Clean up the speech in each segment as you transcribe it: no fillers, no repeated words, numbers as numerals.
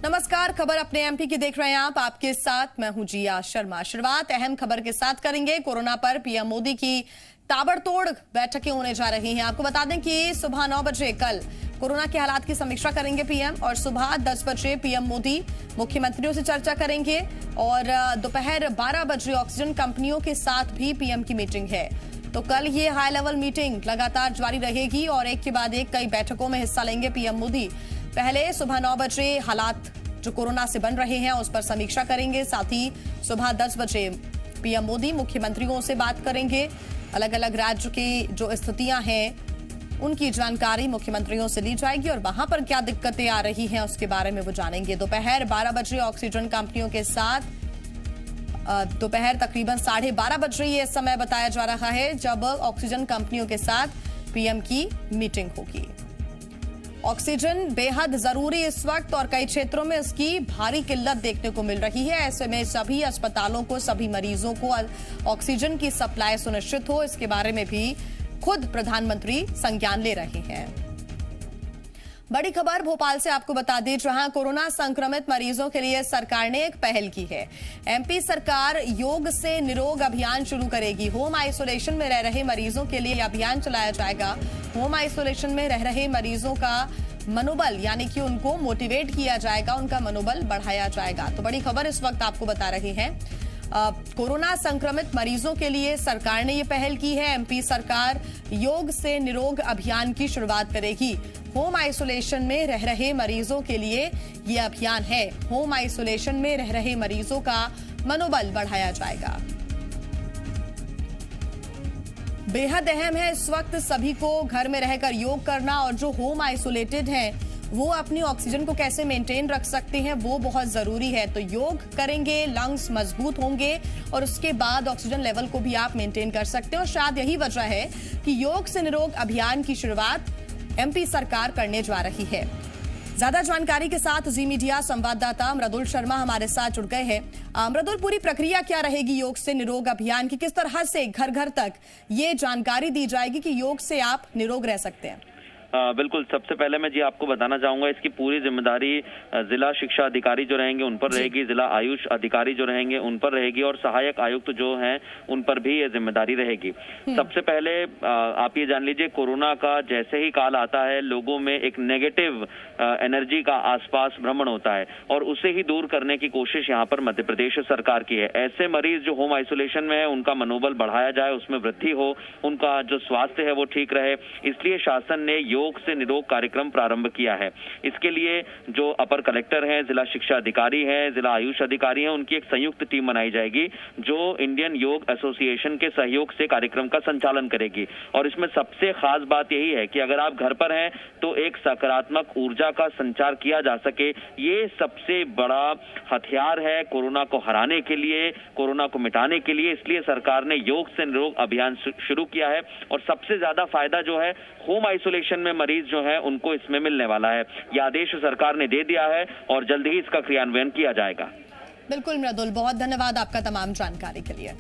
नमस्कार, खबर अपने एमपी की देख रहे हैं आप। आपके साथ मैं हूं जिया शर्मा। शुरुआत अहम खबर के साथ करेंगे। कोरोना पर पीएम मोदी की ताबड़तोड़ बैठकें होने जा रही हैं। आपको बता दें कि सुबह 9 बजे कल कोरोना के हालात की समीक्षा करेंगे पीएम, और सुबह 10 बजे पीएम मोदी मुख्यमंत्रियों से चर्चा करेंगे, और दोपहर 12 बजे ऑक्सीजन कंपनियों के साथ भी पीएम की मीटिंग है। तो कल ये हाई लेवल मीटिंग लगातार जारी रहेगी और एक के बाद एक कई बैठकों में हिस्सा लेंगे पीएम मोदी। पहले सुबह 9 बजे हालात जो कोरोना से बन रहे हैं उस पर समीक्षा करेंगे। साथ ही सुबह 10 बजे पीएम मोदी मुख्यमंत्रियों से बात करेंगे। अलग अलग राज्य की जो स्थितियां हैं उनकी जानकारी मुख्यमंत्रियों से ली जाएगी और वहां पर क्या दिक्कतें आ रही हैं उसके बारे में वो जानेंगे। दोपहर 12 बजे ऑक्सीजन कंपनियों के साथ दोपहर तकरीबन 12:30 बजे ये समय बताया जा रहा है जब ऑक्सीजन कंपनियों के साथ पीएम की मीटिंग होगी। ऑक्सीजन बेहद जरूरी इस वक्त और कई क्षेत्रों में इसकी भारी किल्लत देखने को मिल रही है। ऐसे में सभी अस्पतालों को, सभी मरीजों को ऑक्सीजन की सप्लाई सुनिश्चित हो, इसके बारे में भी खुद प्रधानमंत्री संज्ञान ले रहे हैं। बड़ी खबर भोपाल से आपको बता दें, जहां कोरोना संक्रमित मरीजों के लिए सरकार ने एक पहल की है। एमपी सरकार योग से निरोग अभियान शुरू करेगी। होम आइसोलेशन में रह रहे मरीजों के लिए अभियान चलाया जाएगा। होम आइसोलेशन में रह रहे मरीजों का मनोबल, यानी कि उनको मोटिवेट किया जाएगा, उनका मनोबल बढ़ाया जाएगा। तो बड़ी खबर इस वक्त आपको बता रहे हैं, कोरोना संक्रमित मरीजों के लिए सरकार ने ये पहल की है। एमपी सरकार योग से निरोग अभियान की शुरुआत करेगी। होम आइसोलेशन में रह रहे मरीजों के लिए ये अभियान है। होम आइसोलेशन में रह रहे मरीजों का मनोबल बढ़ाया जाएगा। बेहद अहम है इस वक्त सभी को घर में रहकर योग करना, और जो होम आइसोलेटेड हैं वो अपनी ऑक्सीजन को कैसे मेंटेन रख सकते हैं वो बहुत जरूरी है। तो योग करेंगे, लंग्स मजबूत होंगे और उसके बाद ऑक्सीजन लेवल को भी आप मेंटेन कर सकते हैं। और शायद यही वजह है कि योग से निरोग अभियान की शुरुआत एमपी सरकार करने जा रही है। ज्यादा जानकारी के साथ जी मीडिया संवाददाता मृदुल शर्मा हमारे साथ जुड़ गए हैं। मृदुल, पूरी प्रक्रिया क्या रहेगी योग से निरोग अभियान की? किस तरह से घर घर तक ये जानकारी दी जाएगी कि योग से आप निरोग रह सकते हैं? बिल्कुल, सबसे पहले मैं जी आपको बताना चाहूंगा, इसकी पूरी जिम्मेदारी जिला शिक्षा अधिकारी जो रहेंगे उन पर रहेगी, जिला आयुष अधिकारी जो रहेंगे उन पर रहेगी, और सहायक आयुक्त जो हैं उन पर भी ये जिम्मेदारी रहेगी। सबसे पहले आप ये जान लीजिए, कोरोना का जैसे ही काल आता है लोगों में एक नेगेटिव एनर्जी का आसपास भ्रमण होता है, और उसे ही दूर करने की कोशिश यहाँ पर मध्य प्रदेश सरकार की है। ऐसे मरीज जो होम आइसोलेशन में है उनका मनोबल बढ़ाया जाए, उसमें वृद्धि हो, उनका जो स्वास्थ्य है वो ठीक रहे, इसलिए शासन ने योग से निरोग कार्यक्रम प्रारंभ किया है। इसके लिए जो अपर कलेक्टर हैं, जिला शिक्षा अधिकारी हैं, जिला आयुष अधिकारी हैं, उनकी एक संयुक्त टीम बनाई जाएगी जो इंडियन योग एसोसिएशन के सहयोग से कार्यक्रम का संचालन करेगी। और इसमें सबसे खास बात यही है कि अगर आप घर पर हैं तो एक सकारात्मक ऊर्जा का संचार किया जा सके। ये सबसे बड़ा हथियार है कोरोना को हराने के लिए, कोरोना को मिटाने के लिए। इसलिए सरकार ने योग से निरोग अभियान शुरू किया है, और सबसे ज्यादा फायदा जो है होम आइसोलेशन में मरीज जो है उनको इसमें मिलने वाला है। यह आदेश सरकार ने दे दिया है और जल्द ही इसका क्रियान्वयन किया जाएगा। बिल्कुल मृदुल, बहुत धन्यवाद आपका तमाम जानकारी के लिए।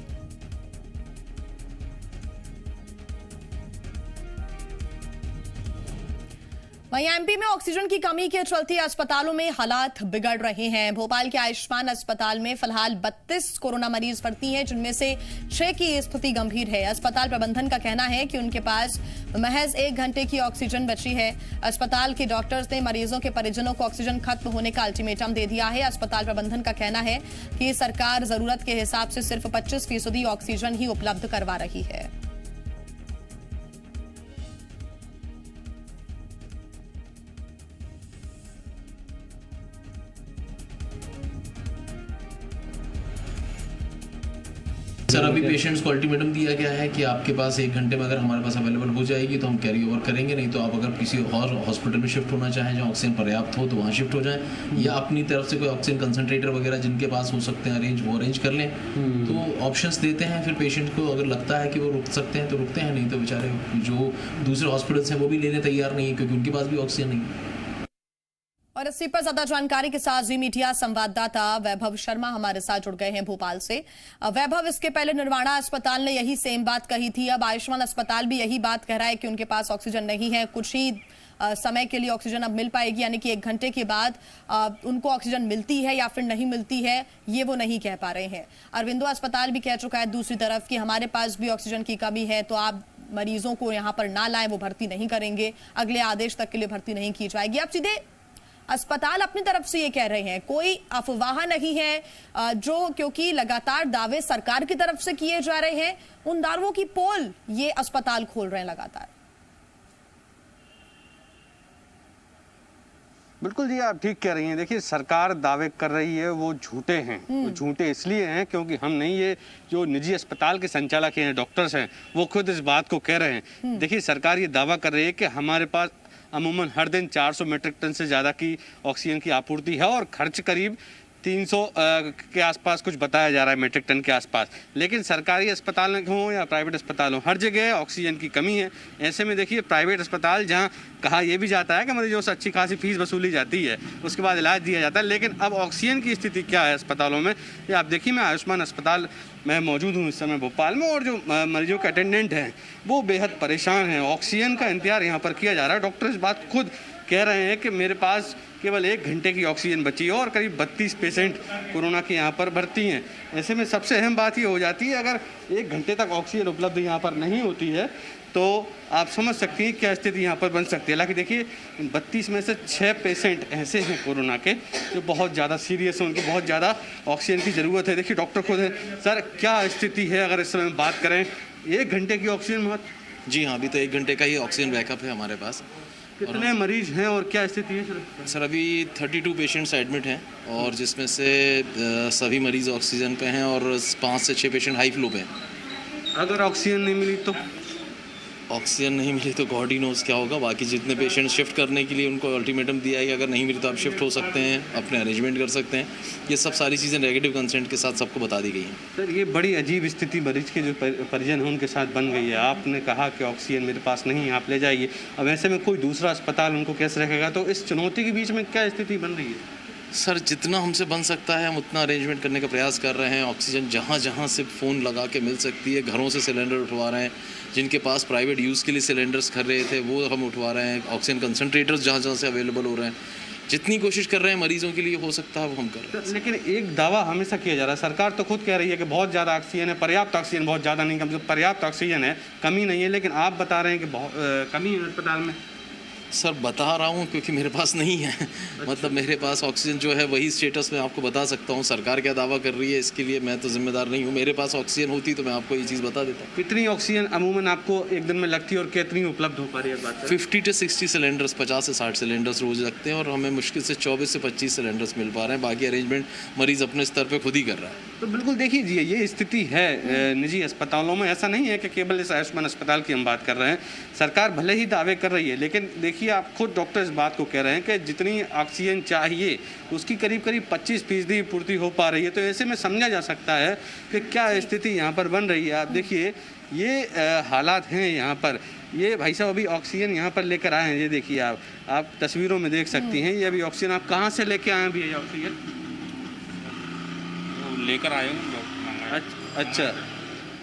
वहीं एमपी में ऑक्सीजन की कमी के चलते अस्पतालों में हालात बिगड़ रहे हैं। भोपाल के आयुष्मान अस्पताल में फिलहाल 32 कोरोना मरीज भर्ती हैं, जिनमें से 6 की स्थिति गंभीर है। अस्पताल प्रबंधन का कहना है कि उनके पास महज 1 घंटे की ऑक्सीजन बची है। अस्पताल के डॉक्टर्स ने मरीजों के परिजनों को ऑक्सीजन खत्म होने का अल्टीमेटम दे दिया है। अस्पताल प्रबंधन का कहना है कि सरकार जरूरत के हिसाब से सिर्फ 25% ऑक्सीजन ही उपलब्ध करवा रही है। सर, अभी पेशेंट्स को अल्टीमेटम दिया गया है कि आपके पास 1 घंटे में अगर हमारे पास अवेलेबल हो जाएगी तो हम कैरी ओवर करेंगे, नहीं तो आप अगर किसी और हॉस्पिटल में शिफ्ट होना चाहें जहाँ ऑक्सीजन पर्याप्त हो तो वहाँ शिफ्ट हो जाएं, या अपनी तरफ से कोई ऑक्सीजन कंसंट्रेटर वगैरह जिनके पास हो सकते हैं अरेंज, वो अरेंज कर लें। तो ऑप्शंस देते हैं, फिर पेशेंट को अगर लगता है कि वो रुक सकते हैं तो रुकते हैं, नहीं तो बेचारे जो दूसरे हॉस्पिटल्स हैं वो भी लेने तैयार नहीं है क्योंकि उनके पास भी ऑक्सीजन नहीं है। और इसी पर ज्यादा जानकारी के साथ जी मीडिया संवाददाता वैभव शर्मा हमारे साथ जुड़ गए हैं भोपाल से। वैभव, इसके पहले निर्वाणा अस्पताल ने यही सेम बात कही थी, अब आयुष्मान अस्पताल भी यही बात कह रहा है कि उनके पास ऑक्सीजन नहीं है। कुछ ही समय के लिए ऑक्सीजन अब मिल पाएगी, यानी कि 1 घंटे के बाद उनको ऑक्सीजन मिलती है या फिर नहीं मिलती है, ये वो नहीं कह पा रहे हैं। अरविंदो अस्पताल भी कह चुका है दूसरी तरफ कि हमारे पास भी ऑक्सीजन की कमी है, तो आप मरीजों को यहाँ पर ना लाएं, वो भर्ती नहीं करेंगे, अगले आदेश तक के लिए भर्ती नहीं की जाएगी। अब सीधे अस्पताल अपनी तरफ से ये कह रहे हैं, कोई अफवाह नहीं है, जो क्योंकि लगातार दावे सरकार की तरफ से किए जा रहे हैं, उन दावों की पोल ये अस्पताल खोल रहे हैं लगातार। बिल्कुल जी, आप ठीक कह रही हैं। देखिए, सरकार दावे कर रही है वो झूठे हैं। वो झूठे इसलिए हैं क्योंकि हम नहीं, ये जो निजी अस्पताल के संचालक हैं, डॉक्टर्स हैं, वो खुद इस बात को कह रहे हैं। देखिए, सरकार ये दावा कर रही है कि हमारे पास अमूमन हर दिन 400 मीट्रिक टन से ज़्यादा की ऑक्सीजन की आपूर्ति है और खर्च करीब 300 के आसपास कुछ बताया जा रहा है, मीट्रिक टन के आसपास। लेकिन सरकारी अस्पताल हों या प्राइवेट अस्पताल हों, हर जगह ऑक्सीजन की कमी है। ऐसे में देखिए, प्राइवेट अस्पताल जहां कहा यह भी जाता है कि मरीजों से अच्छी खासी फीस वसूली जाती है, उसके बाद इलाज दिया जाता है, लेकिन अब ऑक्सीजन की स्थिति क्या है अस्पतालों में, ये आप देखिए। मैं आयुष्मान अस्पताल में मौजूद हूँ इस समय भोपाल में, और जो मरीजों के अटेंडेंट हैं वो बेहद परेशान हैं। ऑक्सीजन का इंतजार यहाँ पर किया जा रहा है। डॉक्टर इस बात खुद कह रहे हैं कि मेरे पास केवल 1 घंटे की ऑक्सीजन बची है और करीब 32 पेशेंट कोरोना के यहाँ पर भर्ती हैं। ऐसे में सबसे अहम बात ये हो जाती है, अगर 1 घंटे तक ऑक्सीजन उपलब्ध यहाँ पर नहीं होती है तो आप समझ सकती हैं क्या स्थिति यहाँ पर बन सकती है। हालांकि देखिए, 32 में से 6 पेशेंट ऐसे हैं कोरोना के जो बहुत ज़्यादा सीरियस हैं, उनको बहुत ज़्यादा ऑक्सीजन की ज़रूरत है। देखिए, डॉक्टर खुद है। सर, क्या स्थिति है अगर इस समय बात करें 1 घंटे की ऑक्सीजन बहुत? जी हाँ, अभी तो 1 घंटे का ही ऑक्सीजन बैकअप है हमारे पास। कितने मरीज हैं और क्या स्थिति है सर? सर, अभी 32 पेशेंट्स एडमिट हैं और जिसमें से सभी मरीज ऑक्सीजन पे हैं और 5 से 6 पेशेंट हाई फ्लो पे हैं। अगर ऑक्सीजन नहीं मिली तो? ऑक्सीजन नहीं मिली तो गॉड ही नोज क्या होगा। बाकी जितने पेशेंट शिफ्ट करने के लिए उनको अल्टीमेटम दिया है कि अगर नहीं मिली तो आप शिफ्ट हो सकते हैं, अपने अरेंजमेंट कर सकते हैं। ये सब सारी चीज़ें नेगेटिव कंसेंट के साथ सबको बता दी गई हैं। सर, ये बड़ी अजीब स्थिति मरीज के जो परिजन हैं उनके साथ बन गई है। आपने कहा कि ऑक्सीजन मेरे पास नहीं है, आप ले जाइए। अब ऐसे में कोई दूसरा अस्पताल उनको कैसे रखेगा? तो इस चुनौती के बीच में क्या स्थिति बन रही है? सर, जितना हमसे बन सकता है हम उतना अरेंजमेंट करने का प्रयास कर रहे हैं। ऑक्सीजन जहाँ जहाँ से फ़ोन लगा के मिल सकती है, घरों से सिलेंडर उठवा रहे हैं। जिनके पास प्राइवेट यूज़ के लिए सिलेंडर्स कर रहे थे वो हम उठवा रहे हैं। ऑक्सीजन कंसंट्रेटर्स जहाँ जहाँ से अवेलेबल हो रहे हैं, जितनी कोशिश कर रहे हैं मरीजों के लिए हो सकता है वो हम कर रहे हैं। लेकिन एक दावा हमेशा किया जा रहा है, सरकार तो खुद कह रही है कि बहुत ज़्यादा ऑक्सीजन है, पर्याप्त ऑक्सीजन, बहुत ज़्यादा नहीं, कम से कम पर्याप्त ऑक्सीजन है, कमी नहीं है। लेकिन आप बता रहे हैं कि बहुत कमी है अस्पताल में। सर, बता रहा हूँ क्योंकि मेरे पास नहीं है। मतलब मेरे पास ऑक्सीजन जो है वही स्टेटस मैं आपको बता सकता हूँ। सरकार क्या दावा कर रही है इसके लिए मैं तो जिम्मेदार नहीं हूँ। मेरे पास ऑक्सीजन होती तो मैं आपको ये चीज़ बता देता। कितनी ऑक्सीजन अमूमन आपको एक दिन में लगती है और कितनी उपलब्ध हो पा रही है बात? 50 से 60 सिलेंडर्स, 50 से 60 सिलेंडर्स रोज लगते हैं और हमें मुश्किल से 24 से 25 सिलेंडर्स मिल पा रहे हैं। बाकी अरेंजमेंट मरीज अपने स्तर पर खुद ही कर रहा है। तो बिल्कुल देखिए, ये स्थिति है निजी अस्पतालों में। ऐसा नहीं है कि केवल इस आयुष्मान अस्पताल की हम बात कर रहे हैं। सरकार भले ही दावे कर रही है, लेकिन देखिए, आप खुद डॉक्टर इस बात को कह रहे हैं कि जितनी ऑक्सीजन चाहिए उसकी करीब 25% पूर्ति हो पा रही है। तो ऐसे में समझा जा सकता है कि क्या स्थिति यहाँ पर बन रही है। आप देखिए, ये हालात हैं यहाँ पर। ये भाई साहब अभी ऑक्सीजन यहाँ पर लेकर आए हैं, ये देखिए आप तस्वीरों में देख सकती हैं। ये अभी ऑक्सीजन आप कहाँ से लेके आए हैं? अभी ये ऑक्सीजन लेकर आए हूँ। अच्छा,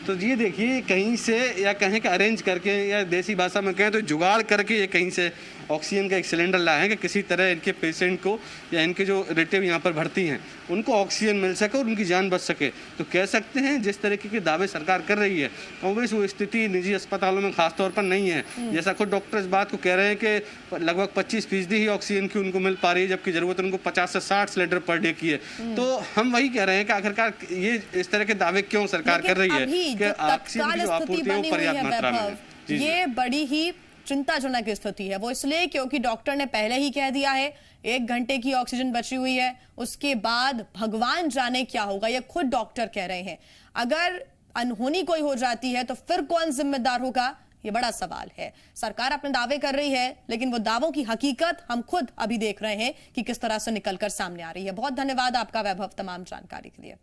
तो ये देखिए, कहीं से या कहें कि अरेंज करके या देसी भाषा में कहें तो जुगाड़ करके ये कहीं से ऑक्सीजन का एक सिलेंडर लाए हैं कि किसी तरह इनके पेशेंट को या इनके जो रिलेटिव यहाँ पर भर्ती हैं उनको ऑक्सीजन मिल सके और उनकी जान बच सके। तो कह सकते हैं जिस तरीके के दावे सरकार कर रही है, ऑब्वियस वो स्थिति निजी अस्पतालों में खास तौर पर नहीं है। जैसा खुद डॉक्टर इस बात को कह रहे हैं कि लगभग 25% ही ऑक्सीजन की उनको मिल पा रही है, जबकि जरूरत उनको 50 से 60 सिलेंडर पर डे की है। तो हम वही कह रहे हैं कि आखिरकार ये इस तरह के दावे क्यों सरकार कर रही है कि ऑक्सीजन की जो आपूर्ति है वो पर्याप्त मात्रा में है। ये बड़ी ही चिंताजनक स्थिति है। वो इसलिए क्योंकि डॉक्टर ने पहले ही कह दिया है 1 घंटे की ऑक्सीजन बची हुई है, उसके बाद भगवान जाने क्या होगा। ये खुद डॉक्टर कह रहे हैं। अगर अनहोनी कोई हो जाती है तो फिर कौन जिम्मेदार होगा, ये बड़ा सवाल है। सरकार अपने दावे कर रही है, लेकिन वो दावों की हकीकत हम खुद अभी देख रहे हैं कि किस तरह से निकलकर सामने आ रही है। बहुत धन्यवाद आपका वैभव, तमाम जानकारी के लिए।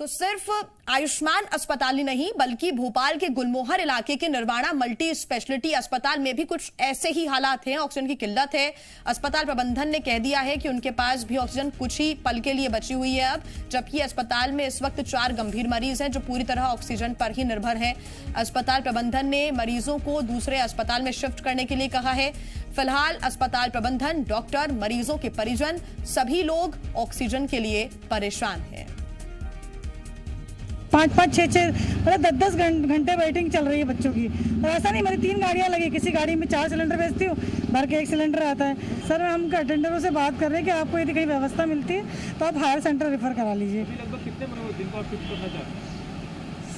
तो सिर्फ आयुष्मान अस्पताल ही नहीं बल्कि भोपाल के गुलमोहर इलाके के निर्वाणा मल्टी स्पेशलिटी अस्पताल में भी कुछ ऐसे ही हालात हैं। ऑक्सीजन की किल्लत है। अस्पताल प्रबंधन ने कह दिया है कि उनके पास भी ऑक्सीजन कुछ ही पल के लिए बची हुई है अब, जबकि अस्पताल में इस वक्त 4 गंभीर मरीज हैं जो पूरी तरह ऑक्सीजन पर ही निर्भर हैं। अस्पताल प्रबंधन ने मरीजों को दूसरे अस्पताल में शिफ्ट करने के लिए कहा है। फिलहाल अस्पताल प्रबंधन, डॉक्टर, मरीजों के परिजन सभी लोग ऑक्सीजन के लिए परेशान हैं। 5-5, 6-6 मतलब 10-10 घंटे वेटिंग चल रही है बच्चों की। और ऐसा नहीं, मेरी 3 गाड़ियां लगी, किसी गाड़ी में 4 सिलेंडर भेजती हूँ, भर के 1 सिलेंडर आता है। सर हम अटेंडरों से बात कर रहे हैं कि आपको यदि कहीं व्यवस्था मिलती है तो आप हायर सेंटर रेफर करा लीजिए।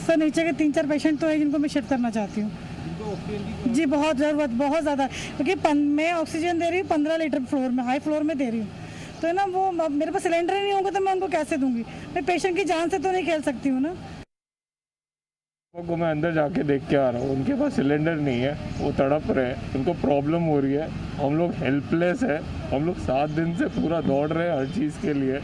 सर नीचे के 3-4 पेशेंट तो है जिनको मैं शिफ्ट करना चाहती हूँ जी। बहुत ज़रूरत, बहुत ज़्यादा, क्योंकि मैं ऑक्सीजन दे रही हूँ 15 लीटर फ्लोर में, हाई फ्लोर में दे रही हूँ। तो है ना, वो मेरे पास सिलेंडर ही नहीं होगा तो मैं उनको कैसे दूंगी? मैं पेशेंट की जान से तो नहीं खेल सकती हूँ ना। को मैं अंदर जाके देख के आ रहा हूँ, उनके पास सिलेंडर नहीं है, वो तड़प रहे हैं, उनको प्रॉब्लम हो रही है। हम लोग हेल्पलेस है। हम लोग 7 दिन से पूरा दौड़ रहे हैं हर चीज़ के लिए,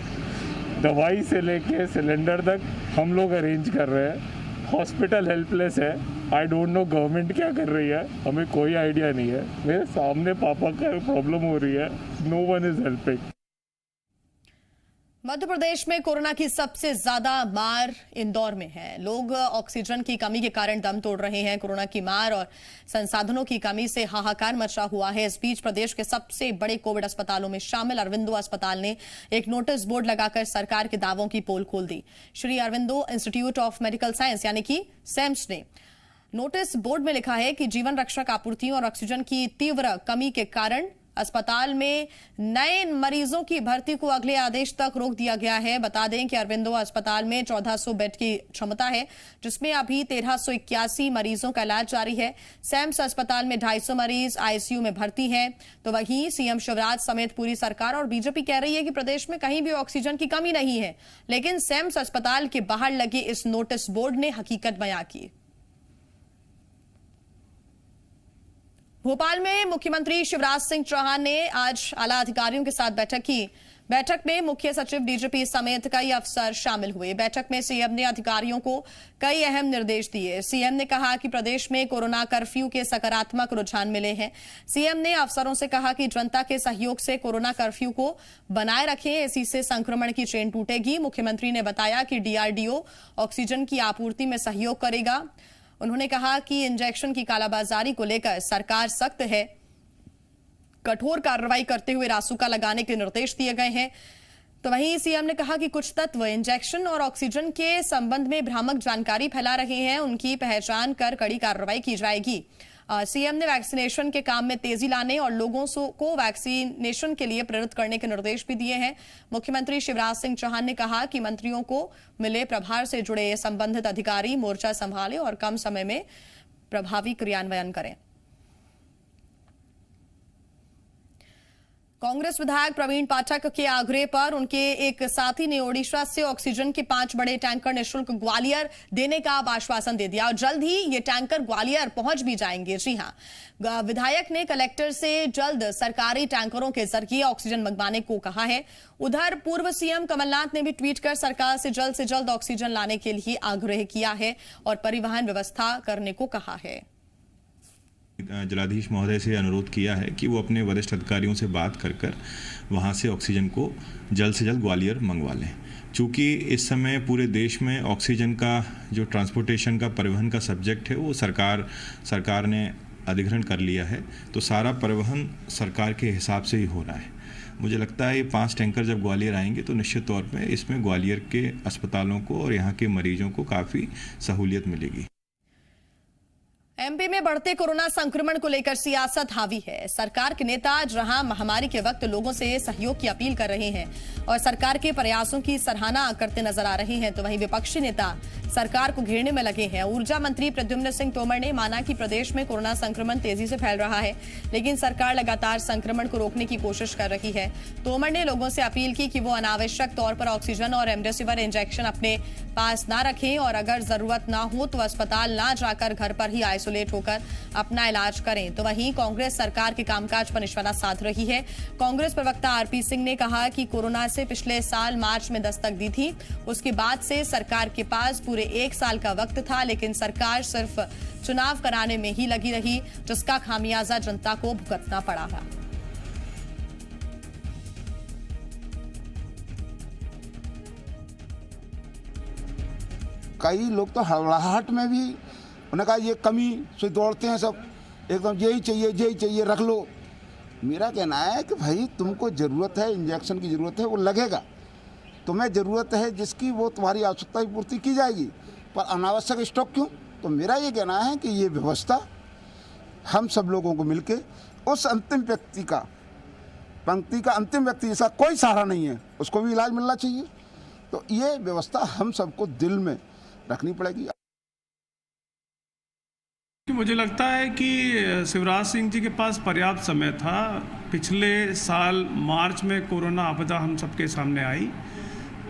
दवाई से लेके सिलेंडर तक हम लोग अरेंज कर रहे हैं। हॉस्पिटल हेल्पलेस है। आई डोंट नो गवर्नमेंट क्या कर रही है, हमें कोई आइडिया नहीं है। मेरे सामने पापा का प्रॉब्लम हो रही है, no one is helping. Madhya Pradesh में कोरोना की सबसे ज्यादा मार इंदौर में है। लोग ऑक्सीजन की कमी के कारण दम तोड़ रहे हैं। कोरोना की मार और संसाधनों की कमी से हाहाकार मचा हुआ है। इस बीच प्रदेश के सबसे बड़े कोविड अस्पतालों में शामिल अरविंदो अस्पताल ने एक नोटिस बोर्ड लगाकर सरकार के दावों की पोल खोल दी। Shri Aurobindo institute of medical science यानी कि सैम्स ने नोटिस बोर्ड में लिखा है कि जीवन रक्षक आपूर्तियों और ऑक्सीजन की तीव्र कमी के कारण अस्पताल में नए मरीजों की भर्ती को अगले आदेश तक रोक दिया गया है। बता दें कि अरविंदो अस्पताल में 1400 बेड की क्षमता है, जिसमें अभी 1381 मरीजों का इलाज जारी है। सैम्स अस्पताल में 250 मरीज आईसीयू में भर्ती हैं। तो वहीं सीएम शिवराज समेत पूरी सरकार और बीजेपी कह रही है कि प्रदेश में कहीं भी ऑक्सीजन की कमी नहीं है, लेकिन सैम्स अस्पताल के बाहर लगे इस नोटिस बोर्ड ने हकीकत बयां की। भोपाल में मुख्यमंत्री शिवराज सिंह चौहान ने आज आला अधिकारियों के साथ बैठक की। बैठक में मुख्य सचिव, डीजीपी समेत कई अफसर शामिल हुए। बैठक में सीएम ने अधिकारियों को कई अहम निर्देश दिए। सीएम ने कहा कि प्रदेश में कोरोना कर्फ्यू के सकारात्मक रुझान मिले हैं। सीएम ने अफसरों से कहा कि जनता के सहयोग से कोरोना कर्फ्यू को बनाए रखें, इसी से संक्रमण की चेन टूटेगी। मुख्यमंत्री ने बताया कि डीआरडीओ ऑक्सीजन की आपूर्ति में सहयोग करेगा। उन्होंने कहा कि इंजेक्शन की कालाबाजारी को लेकर सरकार सख्त है, कठोर कार्रवाई करते हुए रासुका लगाने के निर्देश दिए गए हैं। तो वहीं सीएम ने कहा कि कुछ तत्व इंजेक्शन और ऑक्सीजन के संबंध में भ्रामक जानकारी फैला रहे हैं, उनकी पहचान कर कड़ी कार्रवाई की जाएगी। सीएम ने वैक्सीनेशन के काम में तेजी लाने और लोगों को वैक्सीनेशन के लिए प्रेरित करने के निर्देश भी दिए हैं। मुख्यमंत्री शिवराज सिंह चौहान ने कहा कि मंत्रियों को मिले प्रभार से जुड़े संबंधित अधिकारी मोर्चा संभालें और कम समय में प्रभावी क्रियान्वयन करें। कांग्रेस विधायक प्रवीण पाठक के आग्रह पर उनके एक साथी ने ओडिशा से ऑक्सीजन के 5 बड़े टैंकर निःशुल्क ग्वालियर देने का आश्वासन दे दिया और जल्द ही ये टैंकर ग्वालियर पहुंच भी जाएंगे। जी हां, विधायक ने कलेक्टर से जल्द सरकारी टैंकरों के जरिए ऑक्सीजन मंगवाने को कहा है। उधर पूर्व सीएम कमलनाथ ने भी ट्वीट कर सरकार से जल्द ऑक्सीजन लाने के लिए आग्रह किया है और परिवहन व्यवस्था करने को कहा है। जिलाधीश महोदय से अनुरोध किया है कि वो अपने वरिष्ठ अधिकारियों से बात कर वहाँ से ऑक्सीजन को जल्द से जल्द ग्वालियर मंगवा लें। चूँकि इस समय पूरे देश में ऑक्सीजन का जो ट्रांसपोर्टेशन का, परिवहन का सब्जेक्ट है, वो सरकार ने अधिग्रहण कर लिया है, तो सारा परिवहन सरकार के हिसाब से ही हो रहा है। मुझे लगता है ये 5 टैंकर जब ग्वालियर आएंगे तो निश्चित तौर पर इसमें ग्वालियर के अस्पतालों को और यहाँ के मरीजों को काफ़ी सहूलियत मिलेगी। एमपी में बढ़ते कोरोना संक्रमण को लेकर सियासत हावी है। सरकार के नेता जहां महामारी के वक्त लोगों से सहयोग की अपील कर रहे हैं और सरकार के प्रयासों की सराहना करते नजर आ रहे हैं, तो वहीं विपक्षी नेता सरकार को घेरने में लगे हैं। ऊर्जा मंत्री प्रद्युम्न सिंह तोमर ने माना कि प्रदेश में कोरोना संक्रमण तेजी से फैल रहा है, लेकिन सरकार लगातार संक्रमण को रोकने की कोशिश कर रही है। तोमर ने लोगों से अपील की कि वो अनावश्यक तौर पर ऑक्सीजन और रेमडेसिविर इंजेक्शन अपने पास ना रखें और अगर जरूरत ना हो तो अस्पताल ना जाकर घर पर ही आइसोलेट होकर अपना इलाज करें। तो वहीं कांग्रेस सरकार के कामकाज पर निशाना साध रही है। कांग्रेस प्रवक्ता आरपी सिंह ने कहा कि कोरोना से पिछले साल मार्च में दस्तक दी थी, उसके बाद से सरकार के पास पूरे 1 साल का वक्त था, लेकिन सरकार सिर्फ चुनाव कराने में ही लगी रही, जिसका खामियाजा जनता को भुगतना पड़ा है। कई लोग तो हड़बड़ाहट में भी उन्होंने कहा ये कमी से दौड़ते हैं सब, एकदम यही चाहिए रख लो। मेरा कहना है कि भाई तुमको ज़रूरत है, इंजेक्शन की ज़रूरत है, वो लगेगा। तुम्हें ज़रूरत है जिसकी, वो तुम्हारी आवश्यकता की पूर्ति की जाएगी, पर अनावश्यक स्टॉक क्यों? तो मेरा ये कहना है कि ये व्यवस्था हम सब लोगों को मिलके उस अंतिम व्यक्ति का, पंक्ति का अंतिम व्यक्ति जिसका कोई सहारा नहीं है, उसको भी इलाज मिलना चाहिए। तो ये व्यवस्था हम सबको दिल में रखनी पड़ेगी। मुझे लगता है कि शिवराज सिंह जी के पास पर्याप्त समय था। पिछले साल मार्च में कोरोना आपदा हम सबके सामने आई,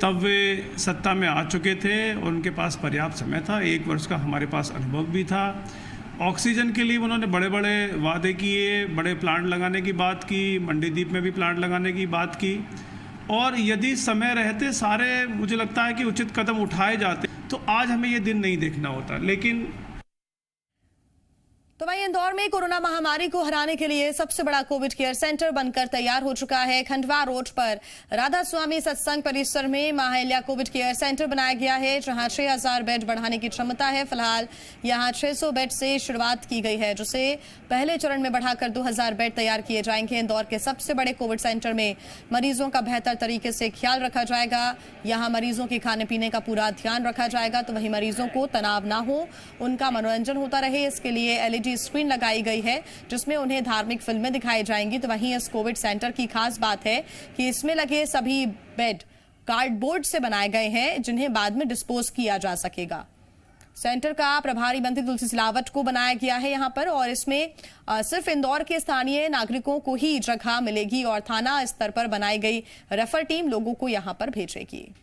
तब वे सत्ता में आ चुके थे और उनके पास पर्याप्त समय था। 1 वर्ष का हमारे पास अनुभव भी था। ऑक्सीजन के लिए उन्होंने बड़े बड़े वादे किए, बड़े प्लांट लगाने की बात की, मंडीदीप में भी प्लांट लगाने की बात की, और यदि समय रहते सारे, मुझे लगता है कि उचित कदम उठाए जाते तो आज हमें ये दिन नहीं देखना होता। लेकिन तो वहीं इंदौर में कोरोना महामारी को हराने के लिए सबसे बड़ा कोविड केयर सेंटर बनकर तैयार हो चुका है। खंडवा रोड पर राधा स्वामी सत्संग परिसर में महाल्या कोविड केयर सेंटर बनाया गया है, जहां 6000 बेड बढ़ाने की क्षमता है। फिलहाल यहां 600 बेड से शुरुआत की गई है, जिसे पहले चरण में बढ़ाकर 2000 बेड तैयार किए जाएंगे। इंदौर के सबसे बड़े कोविड सेंटर में मरीजों का बेहतर तरीके से ख्याल रखा जाएगा। यहाँ मरीजों के खाने पीने का पूरा ध्यान रखा जाएगा, तो वहीं मरीजों को तनाव ना हो, उनका मनोरंजन होता रहे, इसके लिए LED स्क्रीन लगाई गई है, जिसमें उन्हें धार्मिक फिल्में दिखाई जाएंगी। तो वहीं इस कोविड सेंटर की खास बात है कि इसमें लगे सभी बेड कार्डबोर्ड से बनाए गए हैं, जिन्हें बाद में डिस्पोज किया जा सकेगा। सेंटर का प्रभारी मंत्री तुलसी सिलावट को बनाया गया है यहाँ पर, और इसमें सिर्फ इंदौर के स्थानीय नागरिकों को ही जगह मिलेगी और थाना स्तर पर बनाई गई रेफर टीम लोगों को यहाँ पर भेजेगी।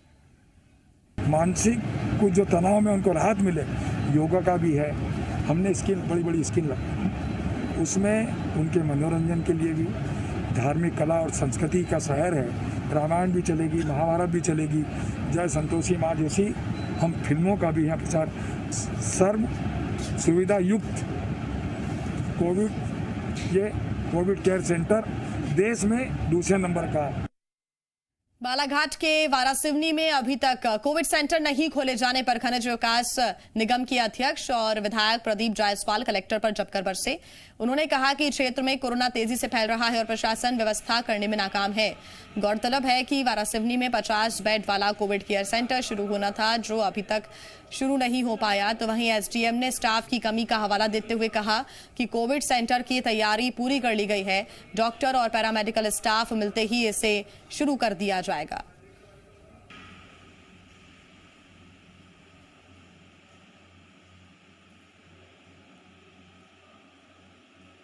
मानसिक कुछ जो तनाव में उनको राहत मिले, योगा का भी है। हमने स्किन, बड़ी बड़ी स्किन लगाई, उसमें उनके मनोरंजन के लिए भी धार्मिक कला और संस्कृति का शहर है। रामायण भी चलेगी, महाभारत भी चलेगी, जय संतोषी माँ जैसी हम फिल्मों का भी यहाँ प्रचार। सर्व सुविधा युक्त कोविड केयर सेंटर देश में दूसरे नंबर का। बालाघाट के वारासिवनी में अभी तक कोविड सेंटर नहीं खोले जाने पर खनिज विकास निगम के अध्यक्ष और विधायक प्रदीप जायसवाल कलेक्टर पर जमकर बरसे। उन्होंने कहा कि क्षेत्र में कोरोना तेजी से फैल रहा है और प्रशासन व्यवस्था करने में नाकाम है। गौरतलब है कि वारासिवनी में 50 बेड वाला कोविड केयर सेंटर शुरू होना था, जो अभी तक शुरू नहीं हो पाया। तो वहीं SDM ने स्टाफ की कमी का हवाला देते हुए कहा कि कोविड सेंटर की तैयारी पूरी कर ली गई है, डॉक्टर और पैरामेडिकल स्टाफ मिलते ही इसे शुरू कर दिया जाएगा।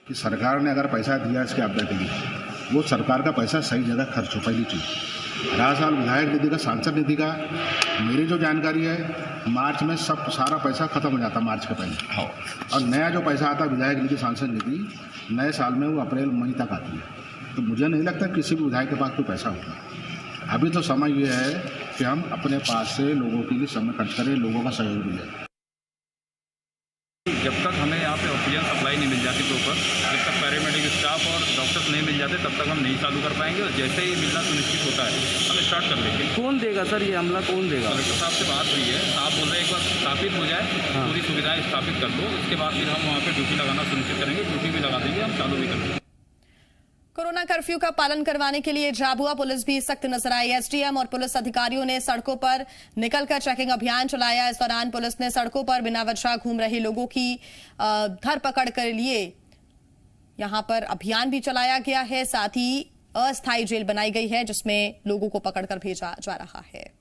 कि सरकार ने अगर पैसा दिया इसके आपदा के लिए, वो सरकार का पैसा सही जगह खर्च हो पानी चाहिए। 18 साल विधायक निधि का, सांसद निधि का, मेरी जो जानकारी है मार्च में सब सारा पैसा खत्म हो जाता मार्च के पहले, और नया जो पैसा आता विधायक निधि, सांसद निधि नए साल में वो अप्रैल मई तक आती है। तो मुझे नहीं लगता किसी भी विधायक के पास कोई पैसा होगा। अभी तो समय ये है कि हम अपने पास से लोगों के लिए समय खर्च करें, लोगों का सहयोग मिले। जब तक हमें यहाँ पे ऑक्सीजन सप्लाई नहीं मिल जाती प्रॉपर, जब तक पैरामेडिकल स्टाफ और डॉक्टर्स नहीं मिल जाते, तब तक हम नहीं चालू कर पाएंगे। और जैसे ही मिलना सुनिश्चित होता है हम स्टार्ट कर देंगे। कौन देगा सर ये अमला, कौन देगा? कलेक्टर साहब से बात हुई है, साहब बोल रहे हैं एक बार स्थापित हो जाए, पूरी सुविधाएं स्थापित कर दो, उसके बाद फिर हम वहाँ पे ड्यूटी लगाना सुनिश्चित करेंगे। ड्यूटी भी लगा देंगे, हम चालू भी कर देंगे। कोरोना कर्फ्यू का पालन करवाने के लिए झाबुआ पुलिस भी सख्त नजर आई। SDM और पुलिस अधिकारियों ने सड़कों पर निकलकर चेकिंग अभियान चलाया। इस दौरान पुलिस ने सड़कों पर बिना वजह घूम रहे लोगों की धरपकड़ के लिए यहां पर अभियान भी चलाया गया है। साथ ही अस्थायी जेल बनाई गई है, जिसमें लोगों को पकड़कर भेजा जा रहा है।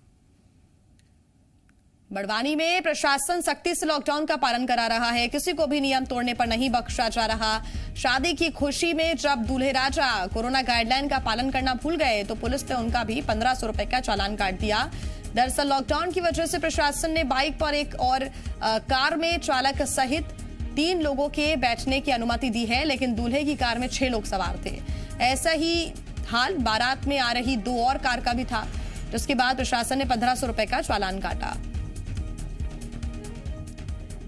बड़वानी में प्रशासन सख्ती से लॉकडाउन का पालन करा रहा है, किसी को भी नियम तोड़ने पर नहीं बख्शा जा रहा। शादी की खुशी में जब दूल्हे राजा कोरोना गाइडलाइन का पालन करना भूल गए तो पुलिस ने उनका भी 1500 रुपए का चालान काट दिया। दरअसल लॉकडाउन की वजह से प्रशासन ने बाइक पर एक और कार में चालक सहित 3 लोगों के बैठने की अनुमति दी है, लेकिन दूल्हे की कार में 6 लोग सवार थे। ऐसा ही हाल बारात में आ रही 2 और कार का भी था, जिसके बाद प्रशासन ने 1500 रुपए का चालान काटा।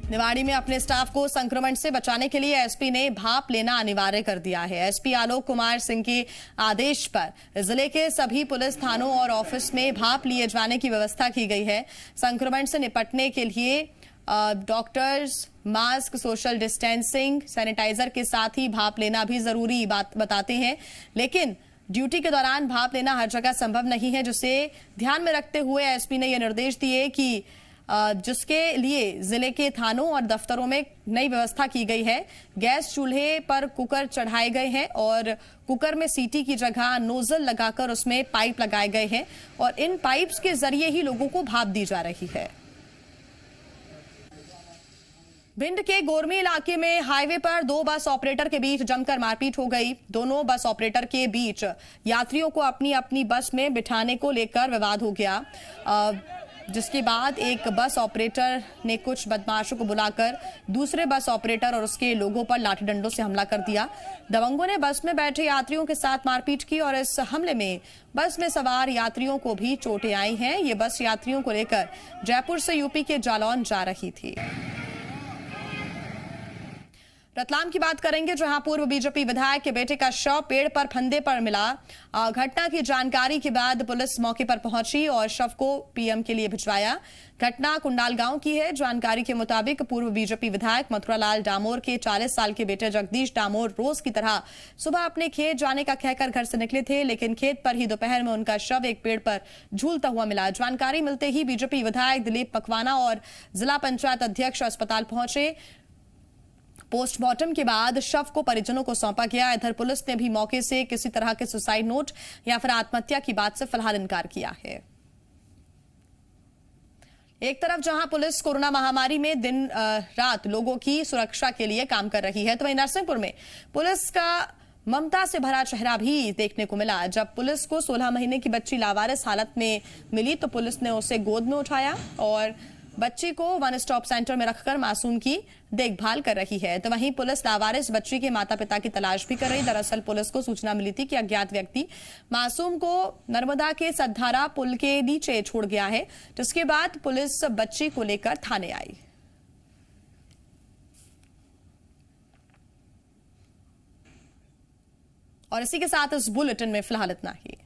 निवाड़ी में अपने स्टाफ को संक्रमण से बचाने के लिए एसपी ने भाप लेना अनिवार्य कर दिया है। एसपी आलोक कुमार सिंह के आदेश पर जिले के सभी पुलिस थानों और ऑफिस में भाप लिए जाने की व्यवस्था की गई है। संक्रमण से निपटने के लिए doctors mask, social distancing, sanitizer के साथ ही भाप लेना भी जरूरी बात बताते हैं, लेकिन ड्यूटी के दौरान भाप लेना हर जगह संभव नहीं है, जिसे ध्यान में रखते हुए एसपी ने यह निर्देश दिए कि जिसके लिए जिले के थानों और दफ्तरों में नई व्यवस्था की गई है। गैस चूल्हे पर कुकर चढ़ाए गए हैं और कुकर में सीटी की जगह नोजल लगाकर उसमें पाइप लगाए गए हैं और इन पाइप्स के जरिए ही लोगों को भाप दी जा रही है। भिंड के गोरमी इलाके में हाईवे पर 2 बस ऑपरेटर के बीच जमकर मारपीट हो गई। दोनों बस ऑपरेटर के बीच यात्रियों को अपनी अपनी बस में बिठाने को लेकर विवाद हो गया, जिसके बाद एक बस ऑपरेटर ने कुछ बदमाशों को बुलाकर दूसरे बस ऑपरेटर और उसके लोगों पर लाठी डंडों से हमला कर दिया। दबंगों ने बस में बैठे यात्रियों के साथ मारपीट की और इस हमले में बस में सवार यात्रियों को भी चोटें आई हैं। ये बस यात्रियों को लेकर जयपुर से यूपी के जालौन जा रही थी। रतलाम की बात करेंगे, जहां पूर्व बीजेपी विधायक के बेटे का शव पेड़ पर फंदे पर मिला। घटना की जानकारी के बाद पुलिस मौके पर पहुंची और शव को पीएम के लिए भिजवाया। घटना कुंडाल गांव की है। जानकारी के मुताबिक पूर्व बीजेपी विधायक मथुरालाल डामोर के 40 साल के बेटे जगदीश डामोर रोज की तरह सुबह अपने खेत जाने का कहकर घर से निकले थे, लेकिन खेत पर ही दोपहर में उनका शव एक पेड़ पर झूलता हुआ मिला। जानकारी मिलते ही बीजेपी विधायक दिलीप पकवाना और जिला पंचायत अध्यक्ष अस्पताल पहुंचे। पोस्टमार्टम के बाद शव को परिजनों को सौंपा गया। इधर पुलिस ने भी मौके से किसी तरह के सुसाइड नोट या फिर आत्महत्या की बात से फिलहाल इनकार किया है। एक तरफ जहां पुलिस कोरोना महामारी में दिन रात लोगों की सुरक्षा के लिए काम कर रही है, तो वहीं नरसिंहपुर में पुलिस का ममता से भरा चेहरा भी देखने को मिला। जब पुलिस को 16 महीने की बच्ची लावारिस हालत में मिली तो पुलिस ने उसे गोद में उठाया और बच्ची को 1 स्टॉप सेंटर में रखकर मासूम की देखभाल कर रही है। तो वहीं पुलिस लावारिस बच्ची के माता पिता की तलाश भी कर रही। दरअसल पुलिस को सूचना मिली थी कि अज्ञात व्यक्ति मासूम को नर्मदा के सद्धारा पुल के नीचे छोड़ गया है, जिसके बाद पुलिस बच्ची को लेकर थाने आई। और इसी के साथ इस बुलेटिन में फिलहाल इतना ही।